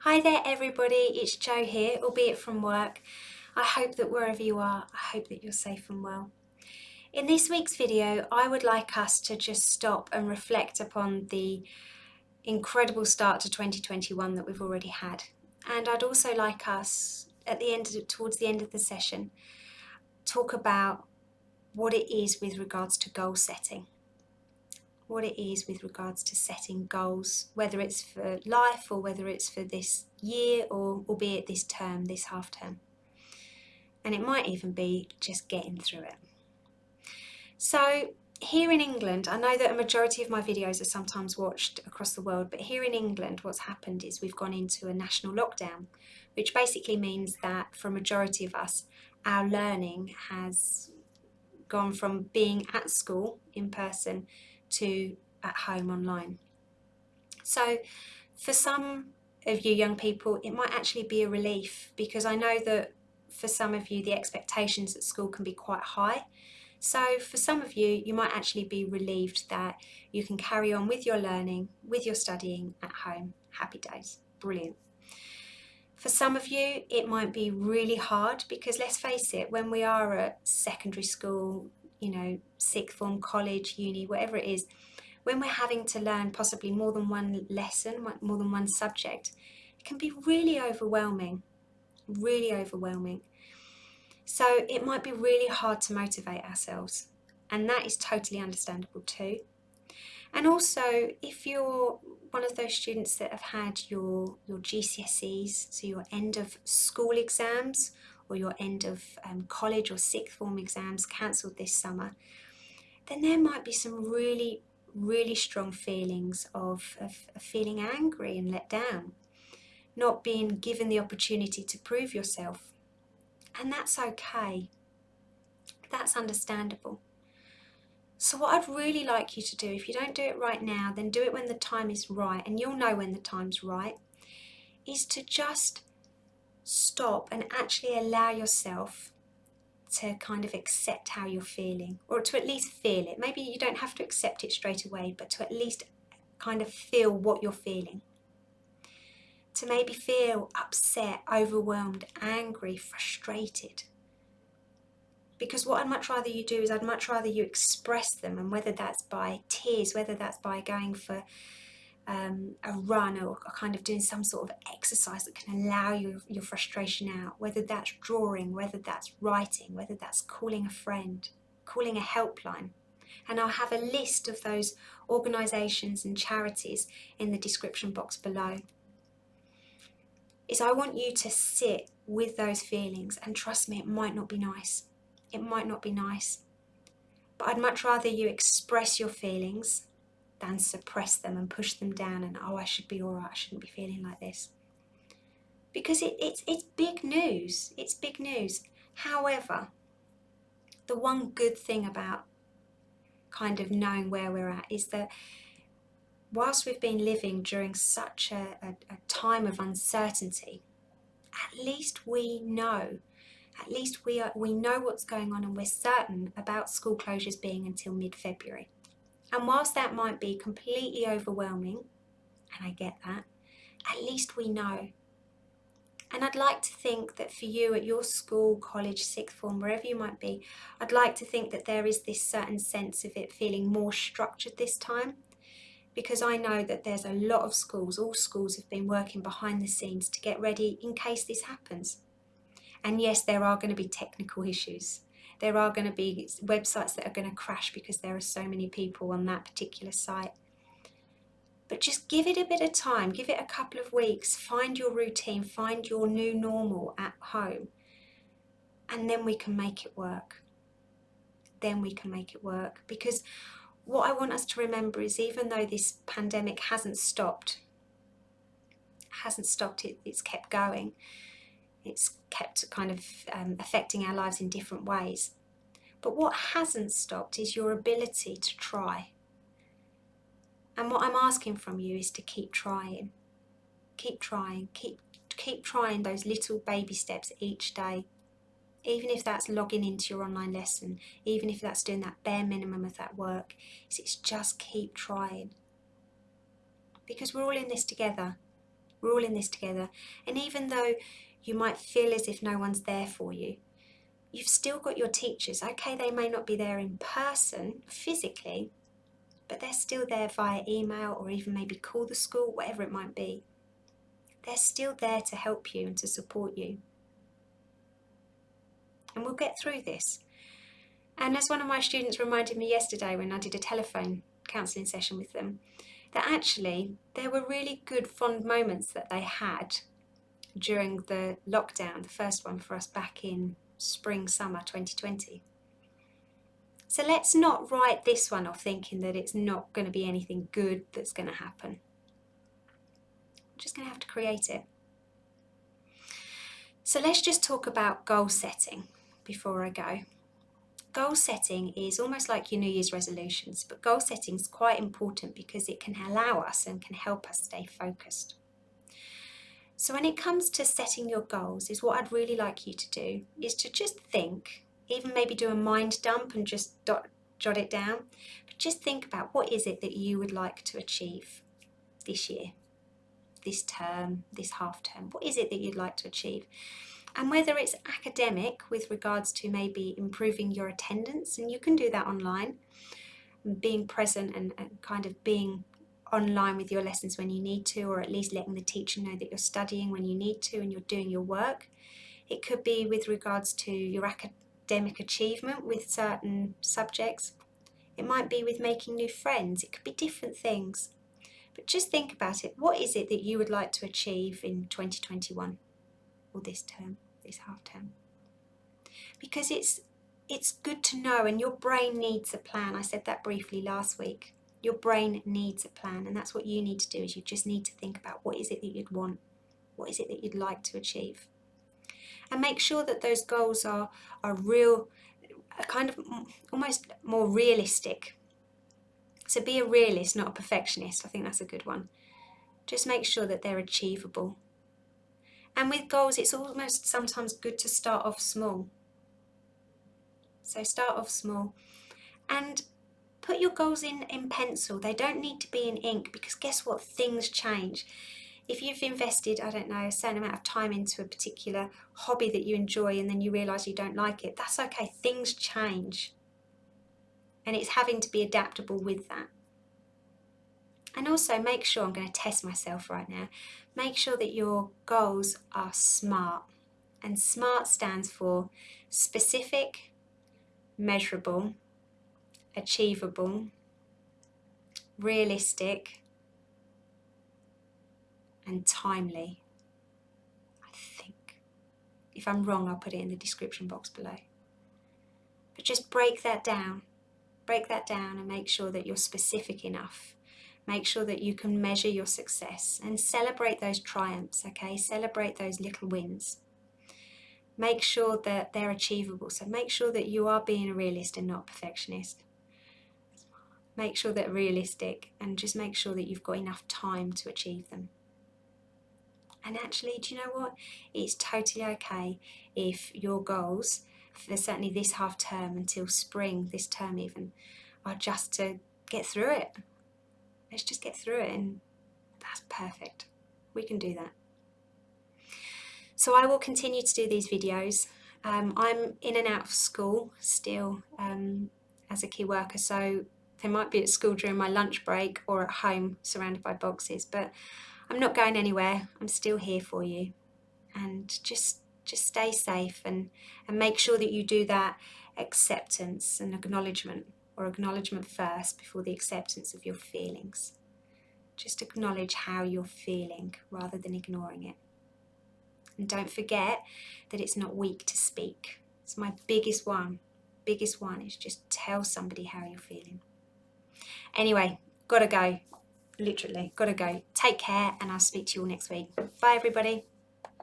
Hi there everybody, it's Jo here, albeit from work. I hope that wherever you are, I hope that you're safe and well. In this week's video, I would like us to just stop and reflect upon the incredible start to 2021 that we've already had. And I'd also like us, towards the end of the session, talk about what it is with regards to goal setting. What it is with regards to setting goals, whether it's for life or whether it's for this year or albeit this term, this half term. And it might even be just getting through it. So here in England, I know that a majority of my videos are sometimes watched across the world, but here in England what's happened is we've gone into a national lockdown, which basically means that for a majority of us, our learning has gone from being at school in person to at home online. So for some of you young people, it might actually be a relief, because I know that for some of you the expectations at school can be quite high. So for some of you, you might actually be relieved that you can carry on with your learning, with your studying at home. Happy days, brilliant. For some of you, it might be really hard, because let's face it, when we are at secondary school, sixth form, college, uni, whatever it is, when we're having to learn possibly more than one lesson, more than one subject, it can be really overwhelming, really overwhelming. So it might be really hard to motivate ourselves, and that is totally understandable too. And also, if you're one of those students that have had your GCSEs, so your end of school exams or your end of college or sixth form exams cancelled this summer, then there might be some really strong feelings of feeling angry and let down, not being given the opportunity to prove yourself. And that's okay. That's understandable. So what I'd really like you to do, if you don't do it right now, then do it when the time is right, and you'll know when the time's right, is to just stop and actually allow yourself to kind of accept how you're feeling, or to at least feel it. Maybe you don't have to accept it straight away, but to at least kind of feel what you're feeling. To maybe feel upset, overwhelmed, angry, frustrated. Because what I'd much rather you do is I'd much rather you express them, and whether that's by tears, whether that's by going for a run, or kind of doing some sort of exercise that can allow your frustration out, whether that's drawing, whether that's writing, whether that's calling a friend, calling a helpline. And I'll have a list of those organisations and charities in the description box below. Is I want you to sit with those feelings, and trust me, it might not be nice. It might not be nice. But I'd much rather you express your feelings than suppress them and push them down and, oh, I should be all right, I shouldn't be feeling like this. Because it's big news. It's big news. However, the one good thing about kind of knowing where we're at is that whilst we've been living during such a time of uncertainty, at least we know. At least we know what's going on, and we're certain about school closures being until mid-February. And whilst that might be completely overwhelming, and I get that, at least we know. And I'd like to think that for you at your school, college, sixth form, wherever you might be, I'd like to think that there is this certain sense of it feeling more structured this time, because I know that there's a lot of schools, all schools have been working behind the scenes to get ready in case this happens. And yes, there are going to be technical issues. There are going to be websites that are going to crash because there are so many people on that particular site. But just give it a bit of time, give it a couple of weeks, find your routine, find your new normal at home, and then we can make it work. Then we can make it work. Because what I want us to remember is, even though this pandemic hasn't stopped, it's kept going. It's kept kind of affecting our lives in different ways. But what hasn't stopped is your ability to try. And what I'm asking from you is to keep trying. Keep trying. Keep trying those little baby steps each day. Even if that's logging into your online lesson, even if that's doing that bare minimum of that work, it's just keep trying. Because we're all in this together. We're all in this together. And even though you might feel as if no one's there for you, you've still got your teachers. Okay, they may not be there in person, physically, but they're still there via email or even maybe call the school, whatever it might be. They're still there to help you and to support you. And we'll get through this. And as one of my students reminded me yesterday when I did a telephone counselling session with them, that actually there were really good fond moments that they had during the lockdown, the first one for us back in spring, summer 2020. So let's not write this one off thinking that it's not going to be anything good that's going to happen. We're just going to have to create it. So let's just talk about goal setting before I go. Goal setting is almost like your New Year's resolutions, but goal setting is quite important because it can allow us and can help us stay focused. So when it comes to setting your goals, is what I'd really like you to do is to just think, even maybe do a mind dump and just jot it down, but just think about what is it that you would like to achieve this year, this term, this half term. What is it that you'd like to achieve? And whether it's academic with regards to maybe improving your attendance, and you can do that online, being present and kind of being online with your lessons when you need to, or at least letting the teacher know that you're studying when you need to and you're doing your work. It could be with regards to your academic achievement with certain subjects. It might be with making new friends. It could be different things. But just think about it. What is it that you would like to achieve in 2021 or this term, this half term? Because it's good to know, and your brain needs a plan. I said that briefly last week. Your brain needs a plan, and that's what you need to do, is you just need to think about what is it that you'd want, what is it that you'd like to achieve. And make sure that those goals are real, kind of almost more realistic. So be a realist, not a perfectionist. I think that's a good one. Just make sure that they're achievable. And with goals, it's almost sometimes good to start off small. So start off small and put your goals in pencil. They don't need to be in ink, because guess what? Things change. If you've invested, I don't know, a certain amount of time into a particular hobby that you enjoy and then you realise you don't like it, that's okay. Things change. And it's having to be adaptable with that. And also make sure, I'm going to test myself right now, make sure that your goals are SMART. And SMART stands for specific, measurable, achievable, realistic, and timely. I think. If I'm wrong, I'll put it in the description box below. But just break that down. Break that down and make sure that you're specific enough. Make sure that you can measure your success and celebrate those triumphs, okay? Celebrate those little wins. Make sure that they're achievable. So make sure that you are being a realist and not a perfectionist. Make sure that realistic, and just make sure that you've got enough time to achieve them. And actually, do you know what? It's totally okay if your goals, for certainly this half term until spring, this term even, are just to get through it. Let's just get through it, and that's perfect. We can do that. So I will continue to do these videos. I'm in and out of school still as a key worker, so they might be at school during my lunch break or at home surrounded by boxes, but I'm not going anywhere. I'm still here for you. And just stay safe and make sure that you do that acceptance and acknowledgement, or acknowledgement first before the acceptance of your feelings. Just acknowledge how you're feeling rather than ignoring it. And don't forget that it's not weak to speak. It's my biggest one is just tell somebody how you're feeling. Anyway, gotta go. Literally, gotta go. Take care, and I'll speak to you all next week. Bye, everybody.